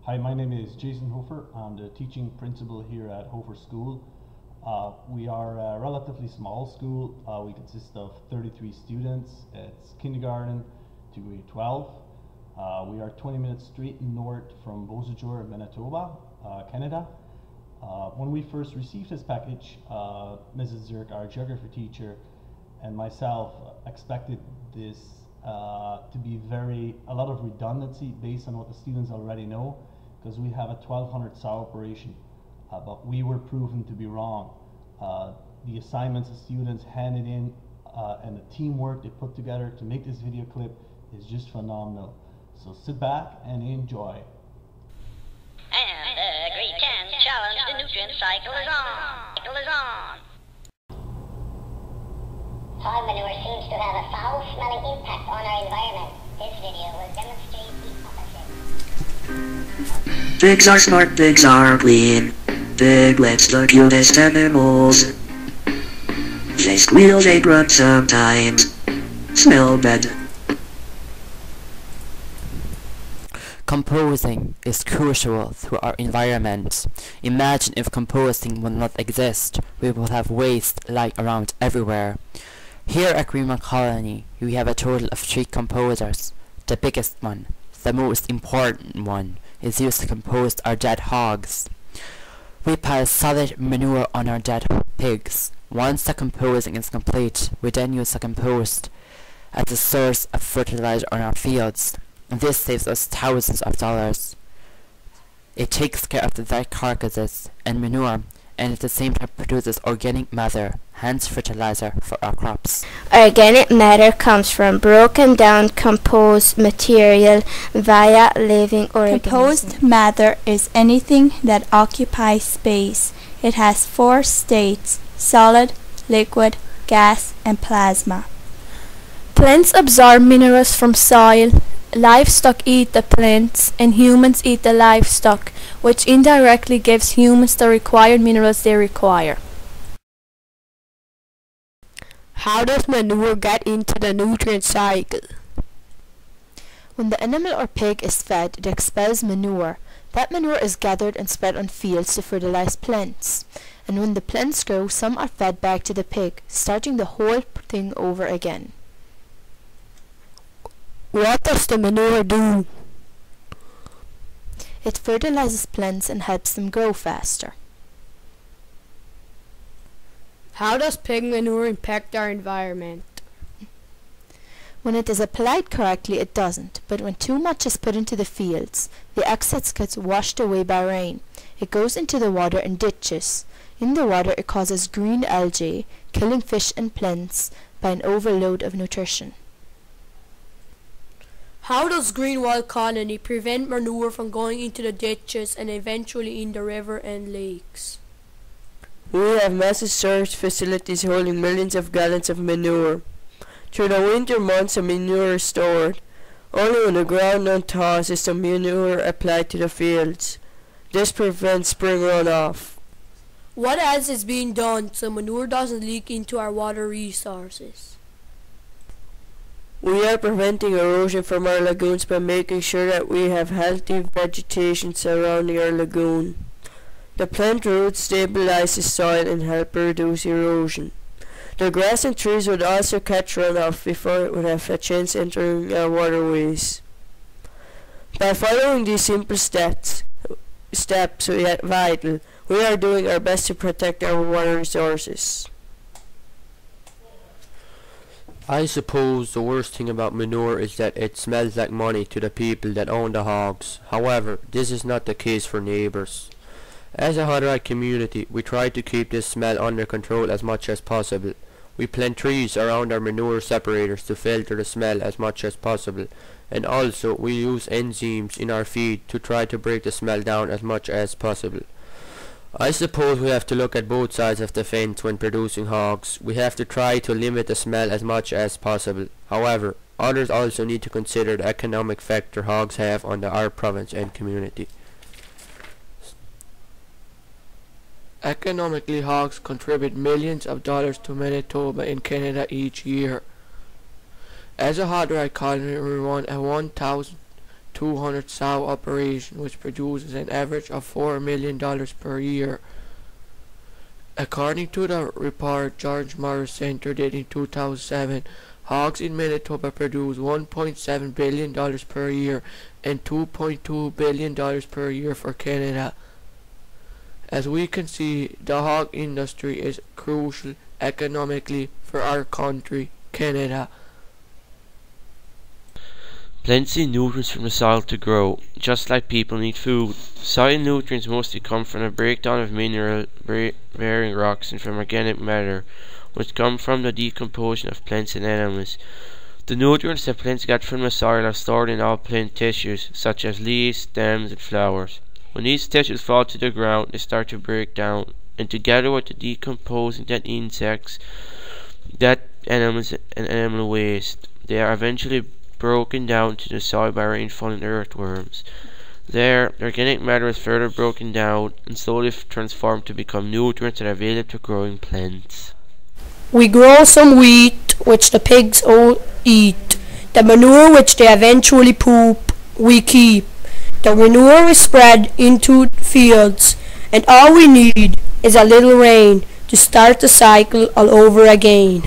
Hi, my name is Jason Hofer. I'm the teaching principal here at Hofer School. We are a relatively small school. We consist of 33 students. It's kindergarten to grade 12. We are 20 minutes straight north from Beausejour, Manitoba, Canada. When we first received this package, Mrs. Zirk, our geography teacher, and myself expected this to be a lot of redundancy based on what the students already know, because we have a 1200 sow operation, but we were proven to be wrong. The assignments the students handed in and the teamwork they put together to make this video clip is just phenomenal. So sit back and enjoy. And grade 10 challenge, the nutrient cycle is on. Hog manure seems to have a foul-smelling impact on our environment. This video will demonstrate the opposite. Pigs are smart, pigs are clean. Piglets the cutest animals. They squeal, they grunt sometimes. Smell bad. Composting is crucial to our environment. Imagine if composting would not exist, we would have waste lying around everywhere. Here at Greenmount Colony, we have a total of 3 composers. The biggest one, the most important one, is used to compost our dead hogs. We pile solid manure on our dead pigs. Once the composting is complete, we then use the compost as a source of fertilizer on our fields. This saves us thousands of dollars. It takes care of the dead carcasses and manure, and at the same time produces organic matter, hence fertilizer for our crops. Organic matter comes from broken down composed material via living organisms. Composed matter is anything that occupies space. It has 4 states: solid, liquid, gas, and plasma. Plants absorb minerals from soil, livestock eat the plants, and humans eat the livestock, which indirectly gives humans the required minerals they require. How does manure get into the nutrient cycle? When the animal or pig is fed, it expels manure. That manure is gathered and spread on fields to fertilize plants. And when the plants grow, some are fed back to the pig, starting the whole thing over again. What does the manure do? It fertilizes plants and helps them grow faster. How does pig manure impact our environment? When it is applied correctly, it doesn't, but when too much is put into the fields, the excess gets washed away by rain. It goes into the water and ditches. In the water, it causes green algae, killing fish and plants by an overload of nutrition. How does Greenwald Colony prevent manure from going into the ditches and eventually in the river and lakes? We have massive storage facilities holding millions of gallons of manure. Through the winter months, the manure is stored. Only when the ground unthaws is the manure applied to the fields. This prevents spring runoff. What else is being done so manure doesn't leak into our water resources? We are preventing erosion from our lagoons by making sure that we have healthy vegetation surrounding our lagoon. The plant roots stabilize the soil and help reduce erosion. The grass and trees would also catch runoff before it would have a chance entering our waterways. By following these simple steps vital, we are doing our best to protect our water resources. I suppose the worst thing about manure is that it smells like money to the people that own the hogs. However, this is not the case for neighbors. As a Hutterite community, we try to keep this smell under control as much as possible. We plant trees around our manure separators to filter the smell as much as possible, and also we use enzymes in our feed to try to break the smell down as much as possible. I suppose we have to look at both sides of the fence when producing hogs. We have to try to limit the smell as much as possible. However, others also need to consider the economic factor hogs have on our province and community. Economically, hogs contribute millions of dollars to Manitoba and Canada each year. As a Hutterite colony, we run a 1,000 200 sow operation, which produces an average of $4 million per year. According to the report George Morris Center did in 2007, hogs in Manitoba produce $1.7 billion per year and $2.2 billion per year for Canada. As we can see, the hog industry is crucial economically for our country, Canada. Plants need nutrients from the soil to grow, just like people need food. Soil nutrients mostly come from the breakdown of mineral-bearing rocks and from organic matter, which come from the decomposition of plants and animals. The nutrients that plants get from the soil are stored in all plant tissues, such as leaves, stems, and flowers. When these tissues fall to the ground, they start to break down, and together with the decomposing dead insects, dead animals, and animal waste, they are eventually broken down to the soil by rainfall and earthworms. There, organic matter is further broken down and slowly transformed to become nutrients that are available to growing plants. We grow some wheat, which the pigs all eat. The manure, which they eventually poop, we keep. The manure is spread into fields, and all we need is a little rain to start the cycle all over again.